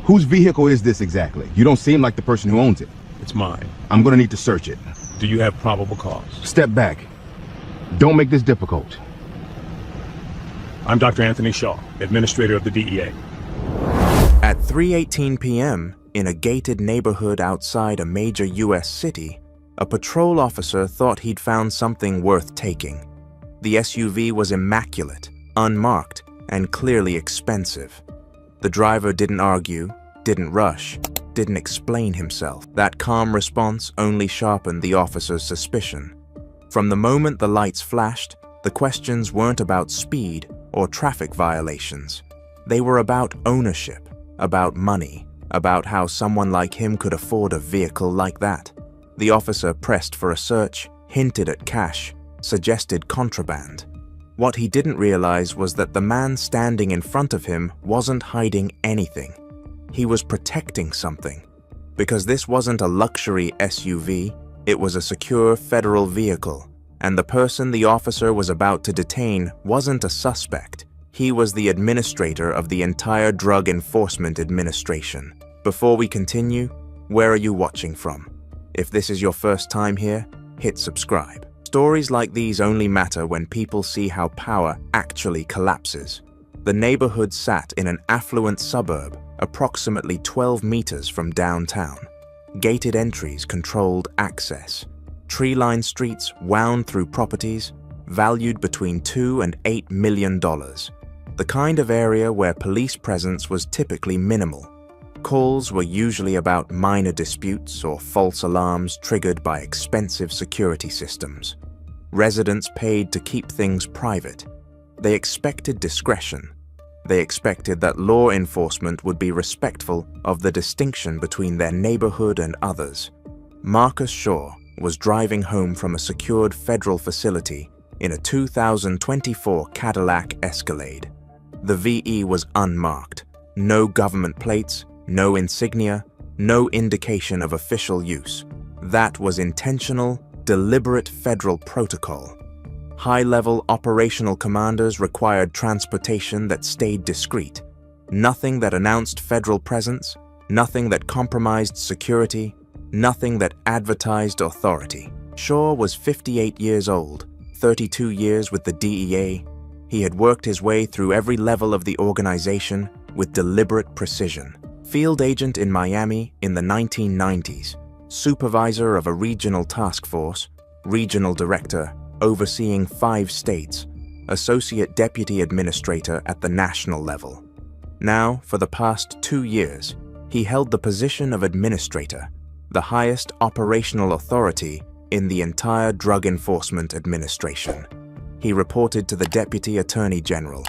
Whose vehicle is this exactly? You don't seem like the person who owns it. It's mine. I'm gonna need to search it. Do you have probable cause? Step back. Don't make this difficult. I'm Dr. Anthony Shaw, administrator of the DEA. At 3:18 p.m., in a gated neighborhood outside a major U.S. city, a patrol officer thought he'd found something worth taking. The SUV was immaculate, unmarked, and clearly expensive. The driver didn't argue, didn't rush, didn't explain himself. That calm response only sharpened the officer's suspicion. From the moment the lights flashed, the questions weren't about speed or traffic violations. They were about ownership, about money, about how someone like him could afford a vehicle like that. The officer pressed for a search, hinted at cash, suggested contraband. What he didn't realize was that the man standing in front of him wasn't hiding anything. He was protecting something. Because this wasn't a luxury SUV, it was a secure federal vehicle, and the person the officer was about to detain wasn't a suspect. He was the administrator of the entire Drug Enforcement Administration. Before we continue, where are you watching from? If this is your first time here, hit subscribe. Stories like these only matter when people see how power actually collapses. The neighborhood sat in an affluent suburb, approximately 12 meters from downtown. Gated entries controlled access. Tree-lined streets wound through properties valued between $2 and $8 million. The kind of area where police presence was typically minimal. Calls were usually about minor disputes or false alarms triggered by expensive security systems. Residents paid to keep things private. They expected discretion. They expected that law enforcement would be respectful of the distinction between their neighborhood and others. Marcus Shaw was driving home from a secured federal facility in a 2024 Cadillac Escalade. The VE was unmarked. No government plates, no insignia, no indication of official use. That was intentional, deliberate federal protocol. High-level operational commanders required transportation that stayed discreet. Nothing that announced federal presence, nothing that compromised security, nothing that advertised authority. Shaw was 58 years old, 32 years with the DEA. He had worked his way through every level of the organization with deliberate precision. Field agent in Miami in the 1990s, supervisor of a regional task force, regional director overseeing 5 states, associate deputy administrator at the national level. Now, for the past 2 years, he held the position of administrator, the highest operational authority in the entire Drug Enforcement Administration. He reported to the Deputy Attorney General.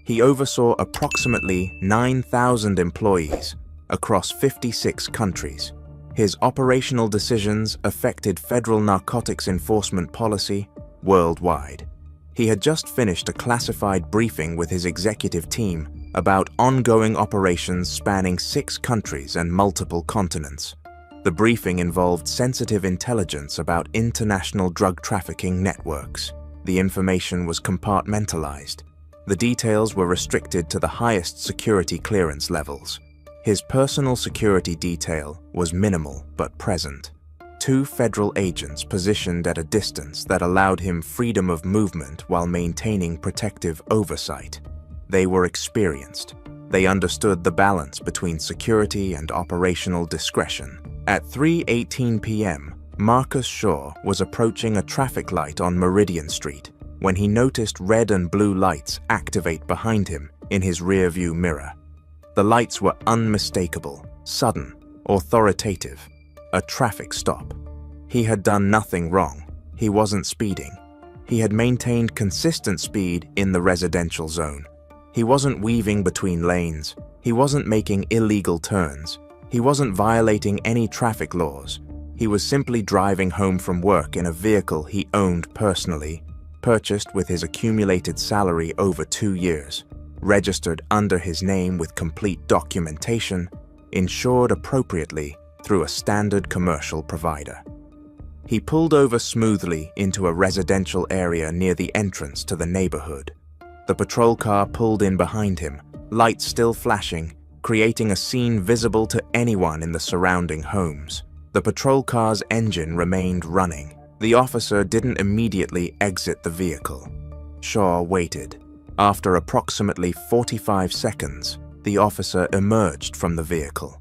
He oversaw approximately 9,000 employees across 56 countries. His operational decisions affected federal narcotics enforcement policy worldwide. He had just finished a classified briefing with his executive team about ongoing operations spanning 6 countries and multiple continents. The briefing involved sensitive intelligence about international drug trafficking networks. The information was compartmentalized. The details were restricted to the highest security clearance levels. His personal security detail was minimal but present. 2 federal agents positioned at a distance that allowed him freedom of movement while maintaining protective oversight. They were experienced. They understood the balance between security and operational discretion. At 3:18 p.m., Marcus Shaw was approaching a traffic light on Meridian Street when he noticed red and blue lights activate behind him in his rearview mirror. The lights were unmistakable, sudden, authoritative, a traffic stop. He had done nothing wrong. He wasn't speeding. He had maintained consistent speed in the residential zone. He wasn't weaving between lanes. He wasn't making illegal turns. He wasn't violating any traffic laws. He was simply driving home from work in a vehicle he owned personally, purchased with his accumulated salary over 2 years, registered under his name with complete documentation, insured appropriately through a standard commercial provider. He pulled over smoothly into a residential area near the entrance to the neighborhood. The patrol car pulled in behind him, lights still flashing, creating a scene visible to anyone in the surrounding homes. The patrol car's engine remained running. The officer didn't immediately exit the vehicle. Shaw waited. After approximately 45 seconds, the officer emerged from the vehicle.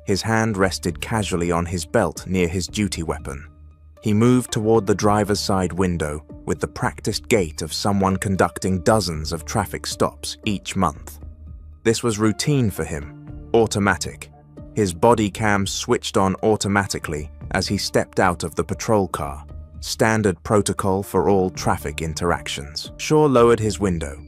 His hand rested casually on his belt near his duty weapon. He moved toward the driver's side window with the practiced gait of someone conducting dozens of traffic stops each month. This was routine for him, automatic. His body cam switched on automatically as he stepped out of the patrol car, standard protocol for all traffic interactions. Shaw lowered his window.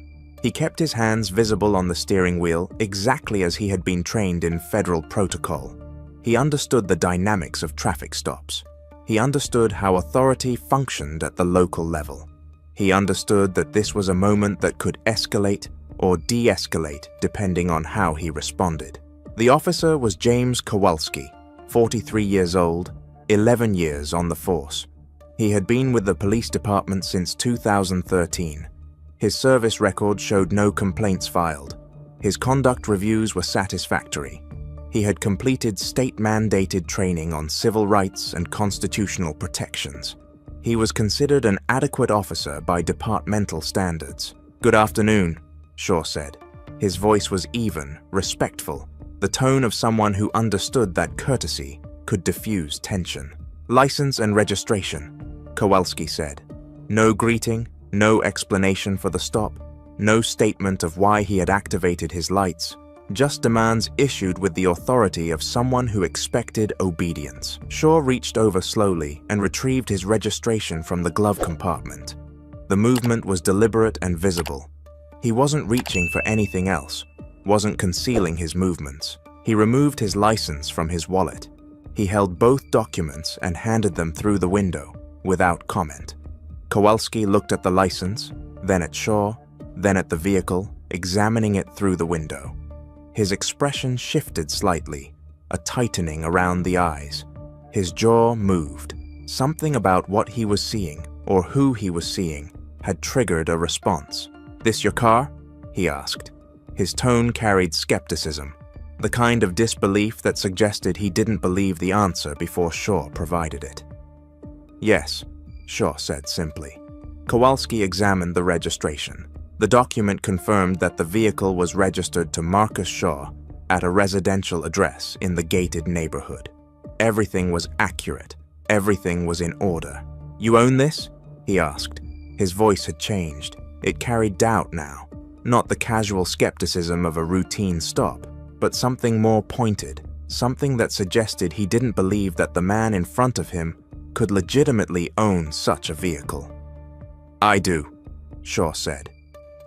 He kept his hands visible on the steering wheel exactly as he had been trained in federal protocol. He understood the dynamics of traffic stops. He understood how authority functioned at the local level. He understood that this was a moment that could escalate or de-escalate depending on how he responded. The officer was James Kowalski, 43 years old, 11 years on the force. He had been with the police department since 2013. His service record showed no complaints filed. His conduct reviews were satisfactory. He had completed state-mandated training on civil rights and constitutional protections. He was considered an adequate officer by departmental standards. "Good afternoon," Shaw said. His voice was even, respectful, the tone of someone who understood that courtesy could diffuse tension. "License and registration," Kowalski said. No greeting, no explanation for the stop, no statement of why he had activated his lights, just demands issued with the authority of someone who expected obedience. Shaw reached over slowly and retrieved his registration from the glove compartment. The movement was deliberate and visible. He wasn't reaching for anything else, wasn't concealing his movements. He removed his license from his wallet. He held both documents and handed them through the window, without comment. Kowalski looked at the license, then at Shaw, then at the vehicle, examining it through the window. His expression shifted slightly, a tightening around the eyes. His jaw moved. Something about what he was seeing, or who he was seeing, had triggered a response. "This your car?" he asked. His tone carried skepticism, the kind of disbelief that suggested he didn't believe the answer before Shaw provided it. "Yes," Shaw said simply. Kowalski examined the registration. The document confirmed that the vehicle was registered to Marcus Shaw at a residential address in the gated neighborhood. Everything was accurate. Everything was in order. "You own this?" he asked. His voice had changed. It carried doubt now. Not the casual skepticism of a routine stop, but something more pointed, something that suggested he didn't believe that the man in front of him could legitimately own such a vehicle. "I do," Shaw said.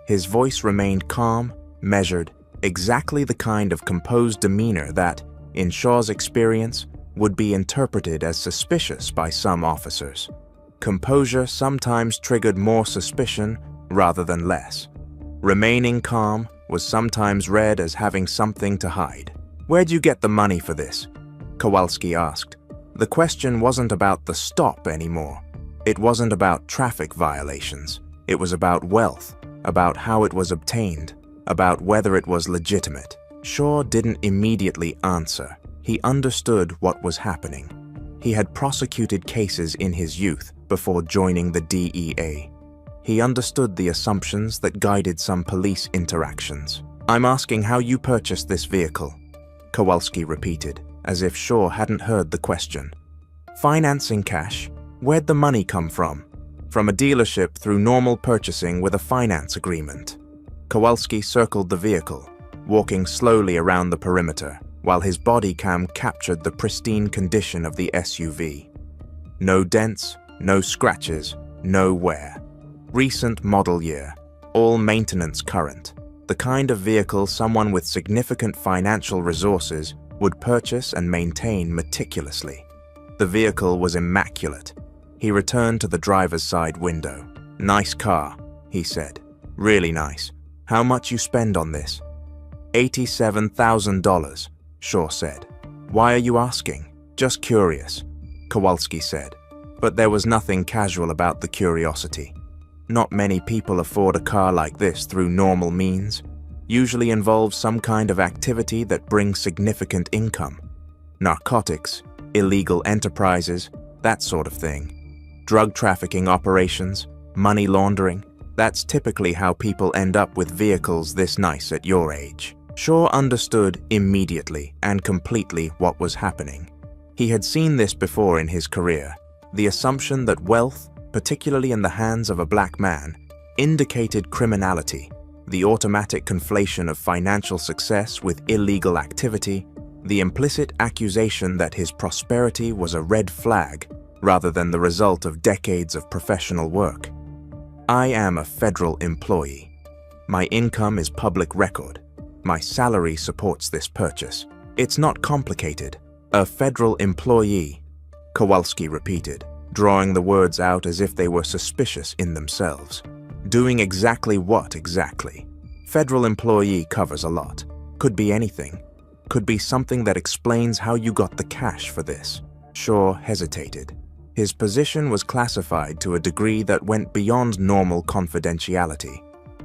His voice remained calm, measured, exactly the kind of composed demeanor that, in Shaw's experience, would be interpreted as suspicious by some officers. Composure sometimes triggered more suspicion rather than less. Remaining calm was sometimes read as having something to hide. "Where'd you get the money for this?" Kowalski asked. The question wasn't about the stop anymore. It wasn't about traffic violations. It was about wealth, about how it was obtained, about whether it was legitimate. Shaw didn't immediately answer. He understood what was happening. He had prosecuted cases in his youth before joining the DEA. He understood the assumptions that guided some police interactions. "I'm asking how you purchased this vehicle," Kowalski repeated, as if Shaw hadn't heard the question. "Financing cash? Where'd the money come from?" "From a dealership through normal purchasing with a finance agreement." Kowalski circled the vehicle, walking slowly around the perimeter, while his body cam captured the pristine condition of the SUV. No dents, no scratches, no wear. Recent model year, all maintenance current. The kind of vehicle someone with significant financial resources would purchase and maintain meticulously. The vehicle was immaculate. He returned to the driver's side window. "Nice car," he said. "Really nice. How much you spend on this?" $87,000, Shaw said. "Why are you asking?" "Just curious," Kowalski said. But there was nothing casual about the curiosity. Not many people afford a car like this through normal means. usually involves some kind of activity that brings significant income. Narcotics, illegal enterprises, that sort of thing. Drug trafficking operations, money laundering, that's typically how people end up with vehicles this nice at your age. Shaw understood immediately and completely what was happening. He had seen this before in his career, the assumption that wealth, particularly in the hands of a black man, indicated criminality, the automatic conflation of financial success with illegal activity, the implicit accusation that his prosperity was a red flag rather than the result of decades of professional work. I am a federal employee. My income is public record. My salary supports this purchase. It's not complicated. A federal employee, Kowalski repeated, drawing the words out as if they were suspicious in themselves. Doing exactly what exactly? Federal employee covers a lot. Could be anything. Could be something that explains how you got the cash for this. Shaw hesitated. His position was classified to a degree that went beyond normal confidentiality.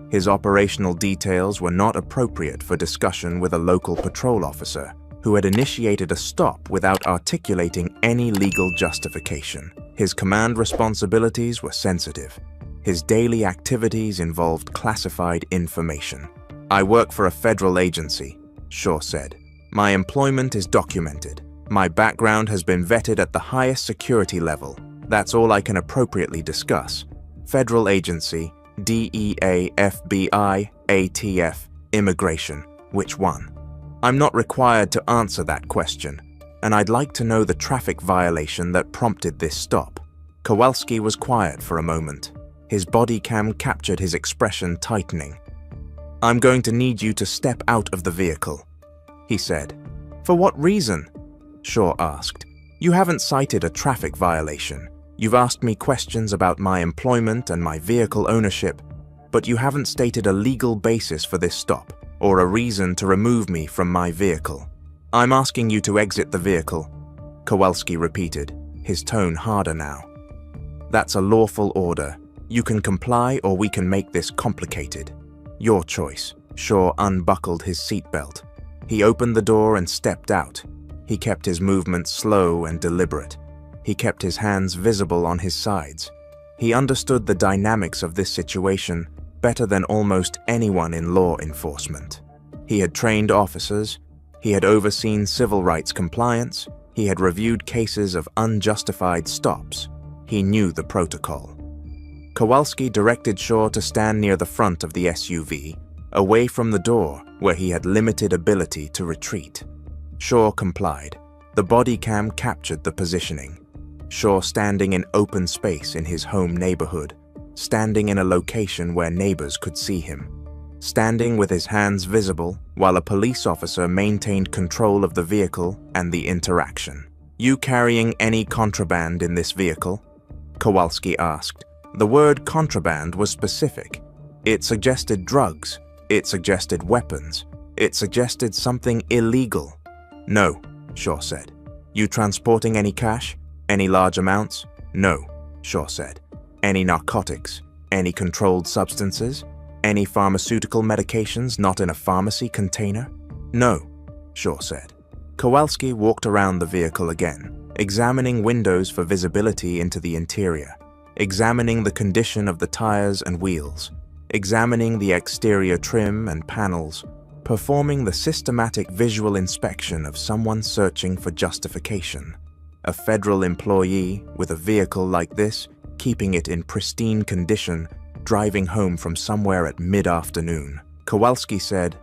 His operational details were not appropriate for discussion with a local patrol officer who had initiated a stop without articulating any legal justification. His command responsibilities were sensitive. His daily activities involved classified information. I work for a federal agency, Shaw said. My employment is documented. My background has been vetted at the highest security level. That's all I can appropriately discuss. Federal agency, DEA, FBI, ATF, immigration. Which one? I'm not required to answer that question, and I'd like to know the traffic violation that prompted this stop. Kowalski was quiet for a moment. His body cam captured his expression tightening. I'm going to need you to step out of the vehicle, he said. For what reason? Shaw asked. You haven't cited a traffic violation. You've asked me questions about my employment and my vehicle ownership, but you haven't stated a legal basis for this stop or a reason to remove me from my vehicle. I'm asking you to exit the vehicle, Kowalski repeated, his tone harder now. That's a lawful order. You can comply or we can make this complicated. Your choice. Shaw unbuckled his seatbelt. He opened the door and stepped out. He kept his movements slow and deliberate. He kept his hands visible on his sides. He understood the dynamics of this situation better than almost anyone in law enforcement. He had trained officers. He had overseen civil rights compliance. He had reviewed cases of unjustified stops. He knew the protocol. Kowalski directed Shaw to stand near the front of the SUV, away from the door where he had limited ability to retreat. Shaw complied. The body cam captured the positioning. Shaw standing in open space in his home neighborhood, standing in a location where neighbors could see him, standing with his hands visible while a police officer maintained control of the vehicle and the interaction. You carrying any contraband in this vehicle? Kowalski asked. The word contraband was specific. It suggested drugs. It suggested weapons. It suggested something illegal. No, Shaw said. You transporting any cash? Any large amounts? No, Shaw said. Any narcotics? Any controlled substances? Any pharmaceutical medications not in a pharmacy container? No, Shaw said. Kowalski walked around the vehicle again, examining windows for visibility into the interior, examining the condition of the tires and wheels, examining the exterior trim and panels, performing the systematic visual inspection of someone searching for justification. A federal employee with a vehicle like this, keeping it in pristine condition, driving home from somewhere at mid-afternoon. Kowalski said,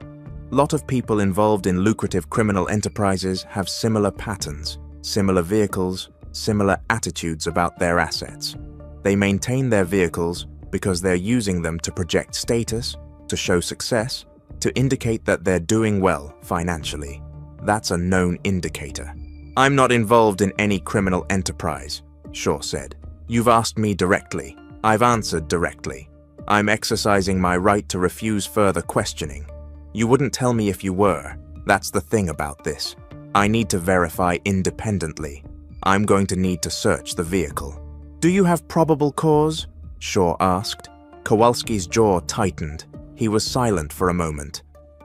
"Lot of people involved in lucrative criminal enterprises have similar patterns, similar vehicles, similar attitudes about their assets. They maintain their vehicles because they're using them to project status, to show success, to indicate that they're doing well financially. That's a known indicator." I'm not involved in any criminal enterprise, Shaw said. You've asked me directly. I've answered directly. I'm exercising my right to refuse further questioning. You wouldn't tell me if you were. That's the thing about this. I need to verify independently. I'm going to need to search the vehicle. Do you have probable cause? Shaw asked. Kowalski's jaw tightened. He was silent for a moment.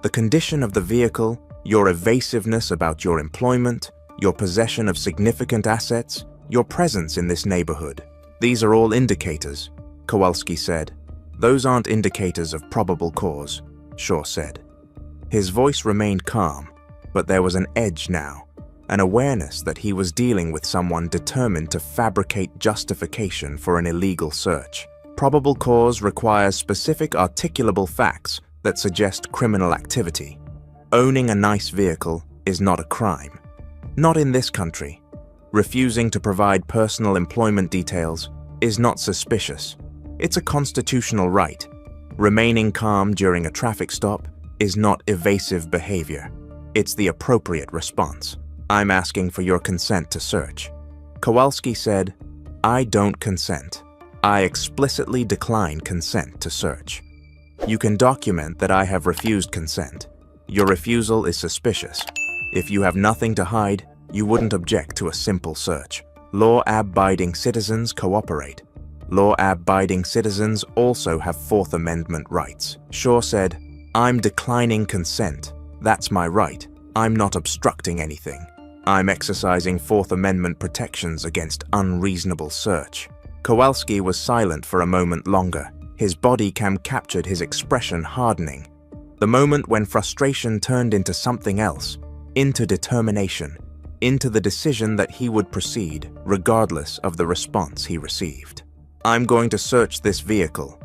The condition of the vehicle, your evasiveness about your employment, your possession of significant assets, your presence in this neighborhood. These are all indicators, Kowalski said. Those aren't indicators of probable cause, Shaw said. His voice remained calm, but there was an edge now, an awareness that he was dealing with someone determined to fabricate justification for an illegal search. Probable cause requires specific articulable facts that suggest criminal activity. Owning a nice vehicle is not a crime. Not in this country. Refusing to provide personal employment details is not suspicious. It's a constitutional right. Remaining calm during a traffic stop is not evasive behavior. It's the appropriate response. I'm asking for your consent to search. Kowalski said, I don't consent. I explicitly decline consent to search. You can document that I have refused consent. Your refusal is suspicious. If you have nothing to hide, you wouldn't object to a simple search. Law-abiding citizens cooperate. Law-abiding citizens also have Fourth Amendment rights. Shaw said, I'm declining consent. That's my right. I'm not obstructing anything. I'm exercising Fourth Amendment protections against unreasonable search. Kowalski was silent for a moment longer. His body cam captured his expression hardening. The moment when frustration turned into something else, into determination, into the decision that he would proceed regardless of the response he received. I'm going to search this vehicle,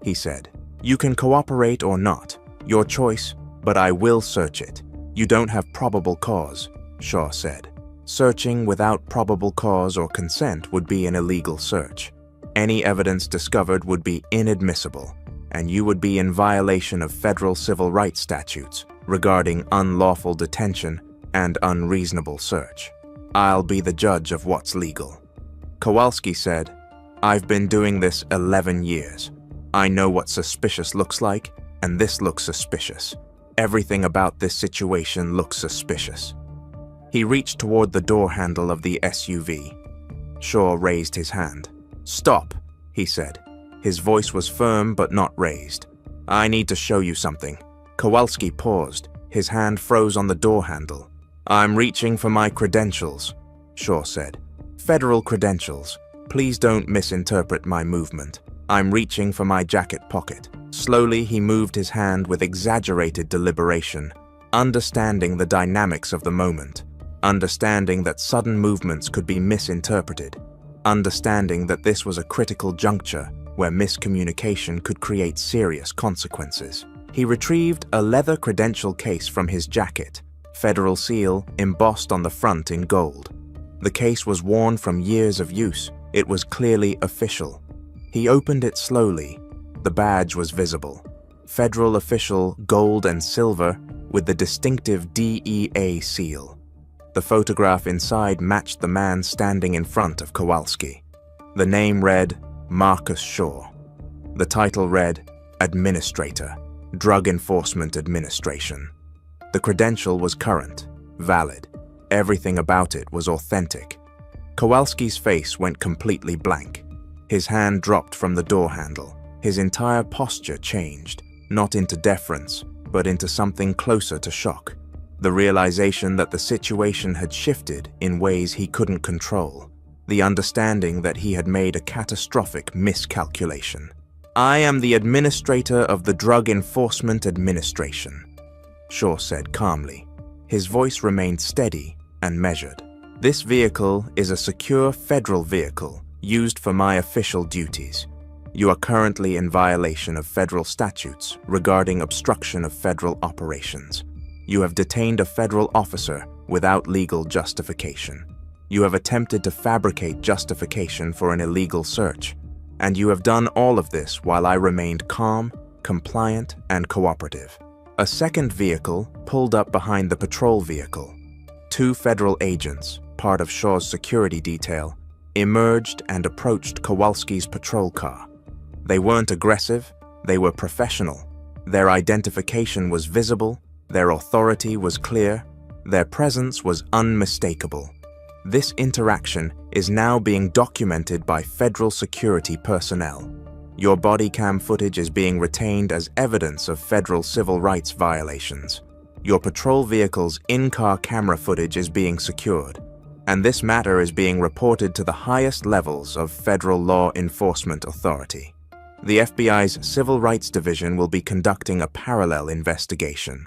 he said. You can cooperate or not, your choice, but I will search it. You don't have probable cause, Shaw said. Searching without probable cause or consent would be an illegal search. Any evidence discovered would be inadmissible, and you would be in violation of federal civil rights statutes regarding unlawful detention and unreasonable search. I'll be the judge of what's legal. Kowalski said, I've been doing this 11 years. I know what suspicious looks like, and this looks suspicious. Everything about this situation looks suspicious. He reached toward the door handle of the SUV. Shaw raised his hand. Stop, he said. His voice was firm but not raised. I need to show you something. Kowalski paused. His hand froze on the door handle. I'm reaching for my credentials, Shaw said. Federal credentials. Please don't misinterpret my movement. I'm reaching for my jacket pocket. Slowly, he moved his hand with exaggerated deliberation, understanding the dynamics of the moment, understanding that sudden movements could be misinterpreted, understanding that this was a critical juncture where miscommunication could create serious consequences. He retrieved a leather credential case from his jacket, federal seal embossed on the front in gold. The case was worn from years of use. It was clearly official. He opened it slowly. The badge was visible. Federal official gold and silver with the distinctive DEA seal. The photograph inside matched the man standing in front of Kowalski. The name read Marcus Shaw. The title read Administrator, Drug Enforcement Administration. The credential was current, valid. Everything about it was authentic. Kowalski's face went completely blank. His hand dropped from the door handle. His entire posture changed, not into deference, but into something closer to shock. The realization that the situation had shifted in ways he couldn't control. The understanding that he had made a catastrophic miscalculation. I am the administrator of the Drug Enforcement Administration, Shaw said calmly. His voice remained steady and measured. This vehicle is a secure federal vehicle used for my official duties. You are currently in violation of federal statutes regarding obstruction of federal operations. You have detained a federal officer without legal justification. You have attempted to fabricate justification for an illegal search, and you have done all of this while I remained calm, compliant, and cooperative. A second vehicle pulled up behind the patrol vehicle. Two federal agents, part of Shaw's security detail, emerged and approached Kowalski's patrol car. They weren't aggressive, they were professional. Their identification was visible, their authority was clear, their presence was unmistakable. This interaction is now being documented by federal security personnel. Your body cam footage is being retained as evidence of federal civil rights violations. Your patrol vehicle's in-car camera footage is being secured, and this matter is being reported to the highest levels of federal law enforcement authority. The FBI's Civil Rights Division will be conducting a parallel investigation.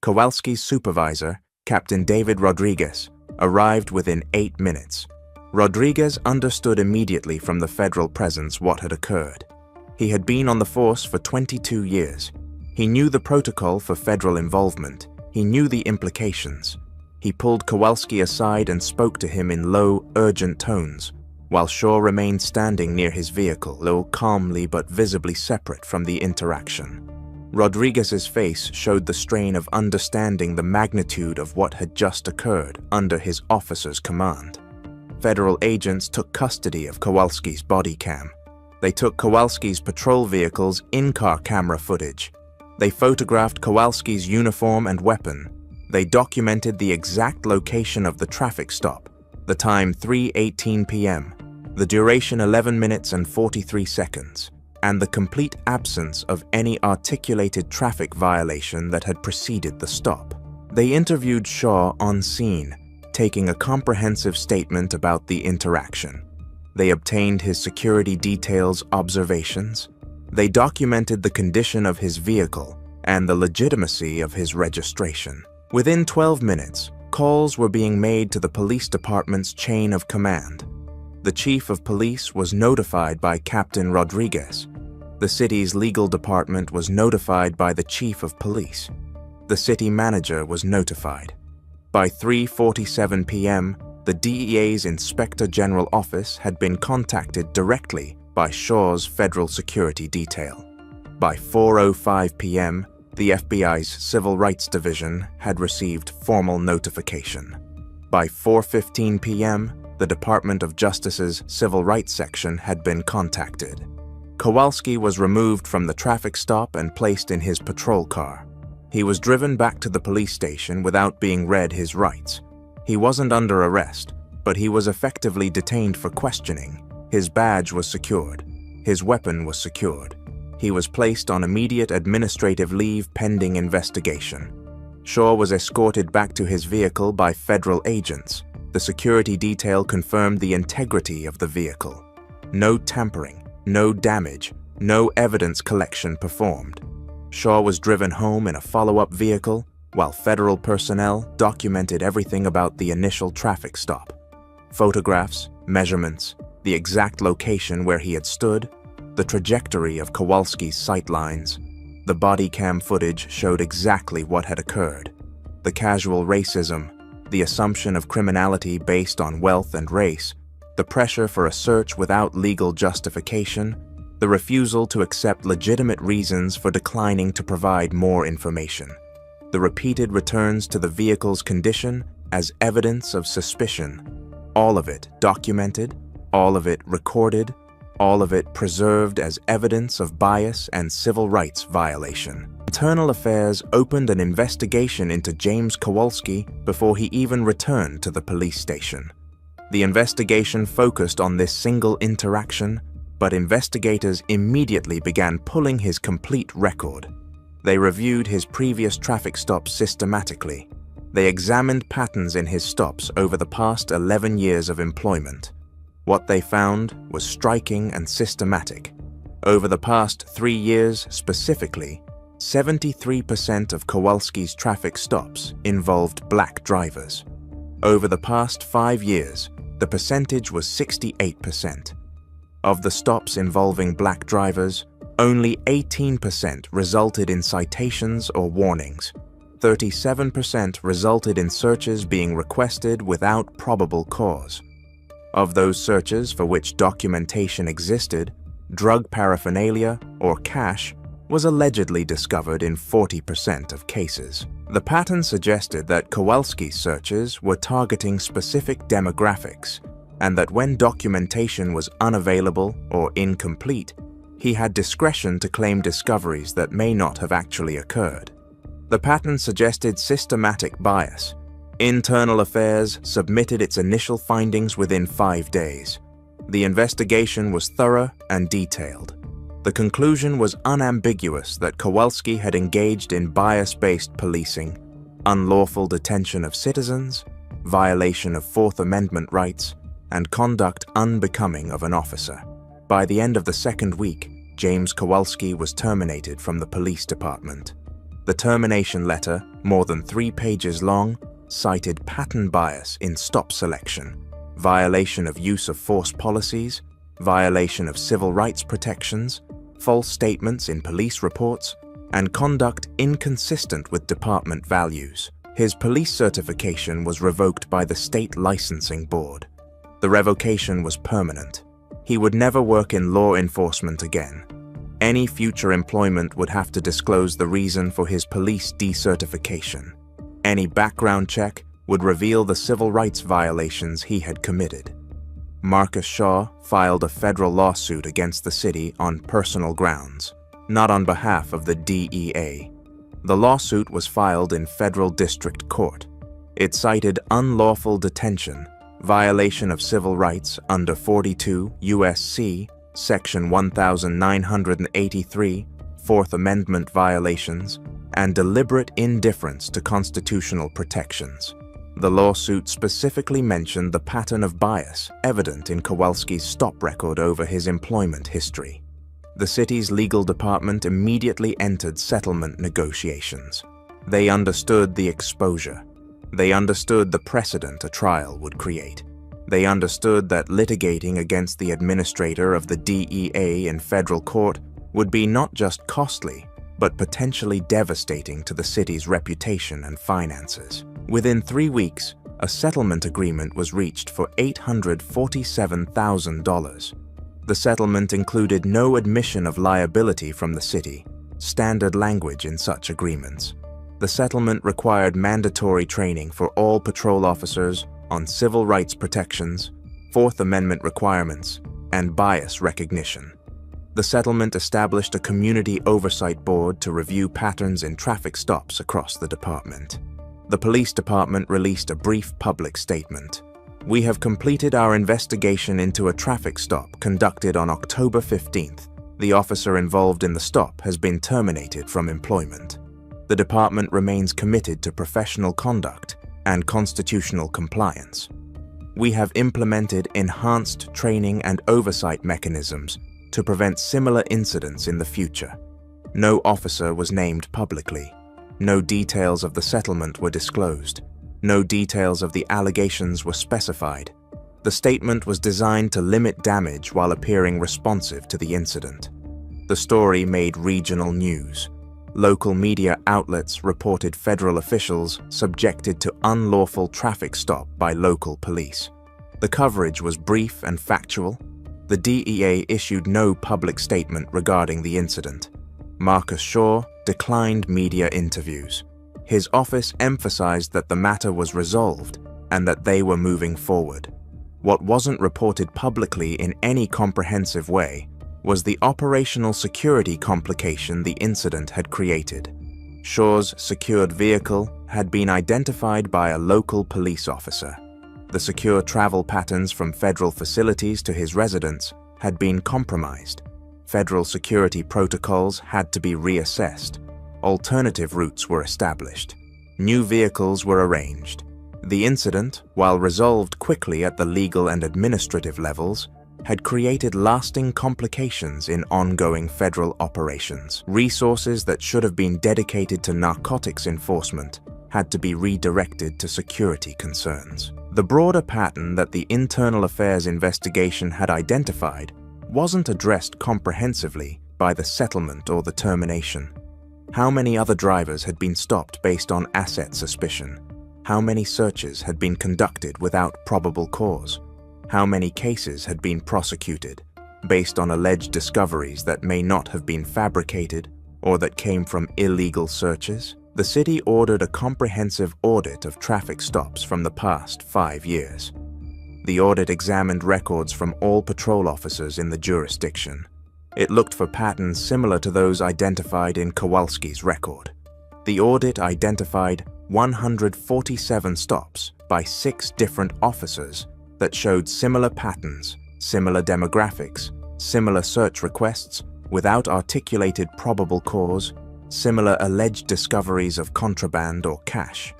Kowalski's supervisor, Captain David Rodriguez, arrived within 8 minutes. Rodriguez understood immediately from the federal presence what had occurred. He had been on the force for 22 years. He knew the protocol for federal involvement. He knew the implications. He pulled Kowalski aside and spoke to him in low, urgent tones, while Shaw remained standing near his vehicle, though calmly but visibly separate from the interaction. Rodriguez's face showed the strain of understanding the magnitude of what had just occurred under his officer's command. Federal agents took custody of Kowalski's body cam. They took Kowalski's patrol vehicle's in-car camera footage. They photographed Kowalski's uniform and weapon. They documented the exact location of the traffic stop, the time 3:18 p.m., the duration 11 minutes and 43 seconds, and the complete absence of any articulated traffic violation that had preceded the stop. They interviewed Shaw on scene, taking a comprehensive statement about the interaction. They obtained his security details observations. They documented the condition of his vehicle and the legitimacy of his registration. Within 12 minutes, calls were being made to the police department's chain of command. The chief of police was notified by Captain Rodriguez. The city's legal department was notified by the chief of police. The city manager was notified. By 3:47 p.m., the DEA's Inspector General office had been contacted directly by Shaw's federal security detail. By 4:05 p.m., the FBI's Civil Rights Division had received formal notification. By 4:15 p.m., the Department of Justice's Civil Rights Section had been contacted. Kowalski was removed from the traffic stop and placed in his patrol car. He was driven back to the police station without being read his rights. He wasn't under arrest, but he was effectively detained for questioning. His badge was secured. His weapon was secured. He was placed on immediate administrative leave pending investigation. Shaw was escorted back to his vehicle by federal agents. The security detail confirmed the integrity of the vehicle. No tampering, no damage, no evidence collection performed. Shaw was driven home in a follow-up vehicle, while federal personnel documented everything about the initial traffic stop. Photographs, measurements, the exact location where he had stood, the trajectory of Kowalski's sightlines. The body cam footage showed exactly what had occurred. The casual racism, the assumption of criminality based on wealth and race, the pressure for a search without legal justification, the refusal to accept legitimate reasons for declining to provide more information, the repeated returns to the vehicle's condition as evidence of suspicion, all of it documented, all of it recorded, all of it preserved as evidence of bias and civil rights violation. Internal Affairs opened an investigation into James Kowalski before he even returned to the police station. The investigation focused on this single interaction, but investigators immediately began pulling his complete record. They reviewed his previous traffic stops systematically. They examined patterns in his stops over the past 11 years of employment. What they found was striking and systematic. Over the past 3 years specifically, 73% of Kowalski's traffic stops involved black drivers. Over the past 5 years, the percentage was 68%. Of the stops involving black drivers, only 18% resulted in citations or warnings. 37% resulted in searches being requested without probable cause. Of those searches for which documentation existed, drug paraphernalia or cash was allegedly discovered in 40% of cases. The pattern suggested that Kowalski's searches were targeting specific demographics, and that when documentation was unavailable or incomplete, he had discretion to claim discoveries that may not have actually occurred. The pattern suggested systematic bias. Internal Affairs submitted its initial findings within 5 days. The investigation was thorough and detailed. The conclusion was unambiguous that Kowalski had engaged in bias-based policing, unlawful detention of citizens, violation of Fourth Amendment rights, and conduct unbecoming of an officer. By the end of the second week, James Kowalski was terminated from the police department. The termination letter, more than 3 pages long, cited pattern bias in stop selection, violation of use of force policies, violation of civil rights protections, false statements in police reports, and conduct inconsistent with department values. His police certification was revoked by the state licensing board. The revocation was permanent. He would never work in law enforcement again. Any future employment would have to disclose the reason for his police decertification. Any background check would reveal the civil rights violations he had committed. Marcus Shaw filed a federal lawsuit against the city on personal grounds, not on behalf of the DEA. The lawsuit was filed in federal district court. It cited unlawful detention, violation of civil rights under 42 U.S.C. Section 1983, Fourth Amendment violations, and deliberate indifference to constitutional protections. The lawsuit specifically mentioned the pattern of bias evident in Kowalski's stop record over his employment history. The city's legal department immediately entered settlement negotiations. They understood the exposure. They understood the precedent a trial would create. They understood that litigating against the administrator of the DEA in federal court would be not just costly, but potentially devastating to the city's reputation and finances. Within 3 weeks, a settlement agreement was reached for $847,000. The settlement included no admission of liability from the city, standard language in such agreements. The settlement required mandatory training for all patrol officers on civil rights protections, Fourth Amendment requirements, and bias recognition. The settlement established a community oversight board to review patterns in traffic stops across the department. The police department released a brief public statement. "We have completed our investigation into a traffic stop conducted on October 15th. The officer involved in the stop has been terminated from employment. The department remains committed to professional conduct and constitutional compliance. We have implemented enhanced training and oversight mechanisms to prevent similar incidents in the future." No officer was named publicly. No details of the settlement were disclosed. No details of the allegations were specified. The statement was designed to limit damage while appearing responsive to the incident. The story made regional news. Local media outlets reported federal officials subjected to unlawful traffic stop by local police. The coverage was brief and factual. The DEA issued no public statement regarding the incident. Marcus Shaw declined media interviews. His office emphasized that the matter was resolved and that they were moving forward. What wasn't reported publicly in any comprehensive way was the operational security complication the incident had created. Shaw's secured vehicle had been identified by a local police officer. The secure travel patterns from federal facilities to his residence had been compromised. Federal security protocols had to be reassessed. Alternative routes were established. New vehicles were arranged. The incident, while resolved quickly at the legal and administrative levels, had created lasting complications in ongoing federal operations. Resources that should have been dedicated to narcotics enforcement had to be redirected to security concerns. The broader pattern that the Internal Affairs investigation had identified wasn't addressed comprehensively by the settlement or the termination. How many other drivers had been stopped based on asset suspicion? How many searches had been conducted without probable cause? How many cases had been prosecuted based on alleged discoveries that may not have been fabricated or that came from illegal searches? The city ordered a comprehensive audit of traffic stops from the past 5 years. The audit examined records from all patrol officers in the jurisdiction. It looked for patterns similar to those identified in Kowalski's record. The audit identified 147 stops by 6 different officers that showed similar patterns, similar demographics, similar search requests, without articulated probable cause, similar alleged discoveries of contraband or cash.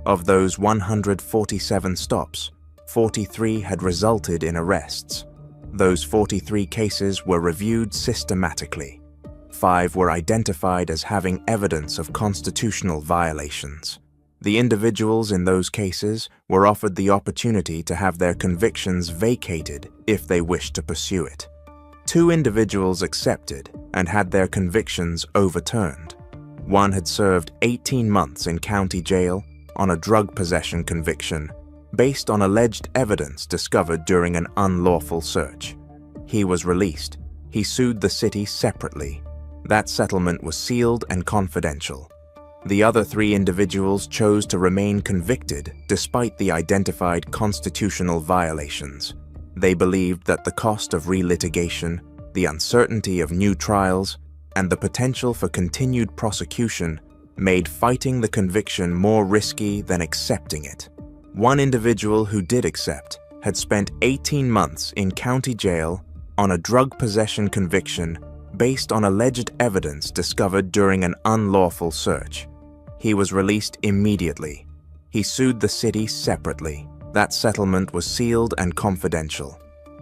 Of those 147 stops, 43 had resulted in arrests. Those 43 cases were reviewed systematically. 5 were identified as having evidence of constitutional violations. The individuals in those cases were offered the opportunity to have their convictions vacated if they wished to pursue it. 2 individuals accepted and had their convictions overturned. One had served 18 months in county jail on a drug possession conviction based on alleged evidence discovered during an unlawful search. He was released. He sued the city separately. That settlement was sealed and confidential. The other 3 individuals chose to remain convicted despite the identified constitutional violations. They believed that the cost of relitigation, the uncertainty of new trials, and the potential for continued prosecution made fighting the conviction more risky than accepting it. One individual who did accept had spent 18 months in county jail on a drug possession conviction based on alleged evidence discovered during an unlawful search. He was released immediately. He sued the city separately. That settlement was sealed and confidential.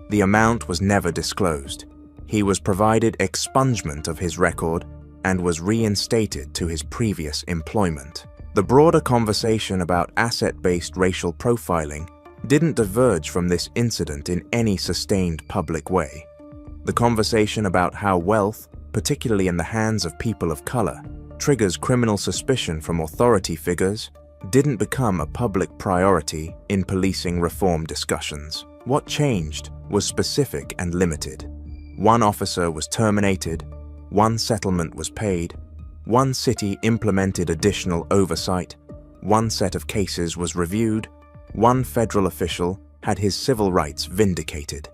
The amount was never disclosed. He was provided expungement of his record and was reinstated to his previous employment. The broader conversation about asset-based racial profiling didn't diverge from this incident in any sustained public way. The conversation about how wealth, particularly in the hands of people of color, triggers criminal suspicion from authority figures didn't become a public priority in policing reform discussions. What changed was specific and limited. One officer was terminated, one settlement was paid, one city implemented additional oversight, one set of cases was reviewed, one federal official had his civil rights vindicated.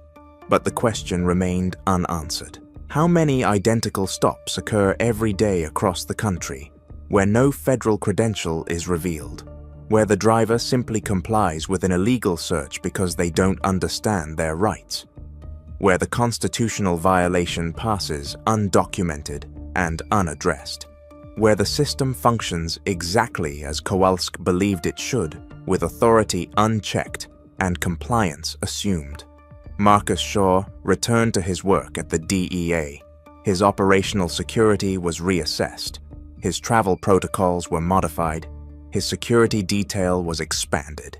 But the question remained unanswered. How many identical stops occur every day across the country where no federal credential is revealed, where the driver simply complies with an illegal search because they don't understand their rights, where the constitutional violation passes undocumented and unaddressed, where the system functions exactly as Kowalski believed it should, with authority unchecked and compliance assumed? Marcus Shaw returned to his work at the DEA. His operational security was reassessed. His travel protocols were modified. His security detail was expanded.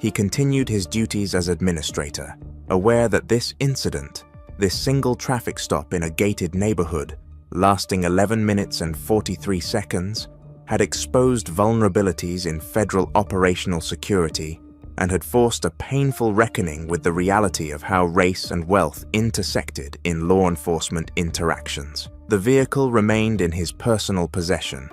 He continued his duties as administrator, aware that this incident, this single traffic stop in a gated neighborhood, lasting 11 minutes and 43 seconds, had exposed vulnerabilities in federal operational security and had forced a painful reckoning with the reality of how race and wealth intersected in law enforcement interactions. The vehicle remained in his personal possession.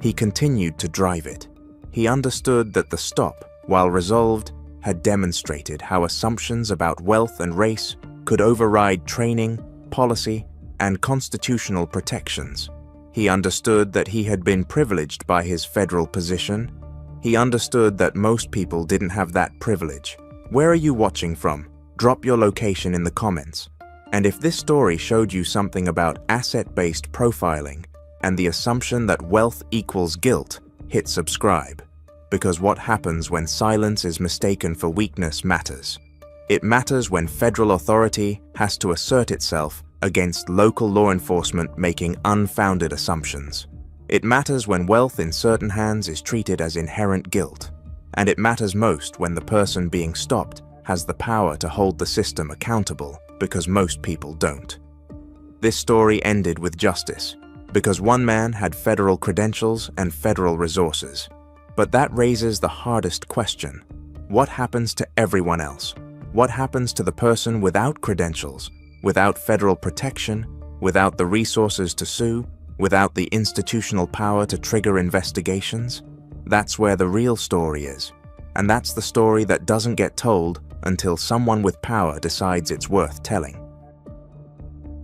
He continued to drive it. He understood that the stop, while resolved, had demonstrated how assumptions about wealth and race could override training, policy, and constitutional protections. He understood that he had been privileged by his federal position. He understood that most people didn't have that privilege. Where are you watching from? Drop your location in the comments. And if this story showed you something about asset-based profiling and the assumption that wealth equals guilt, hit subscribe. Because what happens when silence is mistaken for weakness matters. It matters when federal authority has to assert itself against local law enforcement making unfounded assumptions. It matters when wealth in certain hands is treated as inherent guilt. And it matters most when the person being stopped has the power to hold the system accountable, because most people don't. This story ended with justice, because one man had federal credentials and federal resources. But that raises the hardest question. What happens to everyone else? What happens to the person without credentials, without federal protection, without the resources to sue, without the institutional power to trigger investigations? That's where the real story is. And that's the story that doesn't get told until someone with power decides it's worth telling.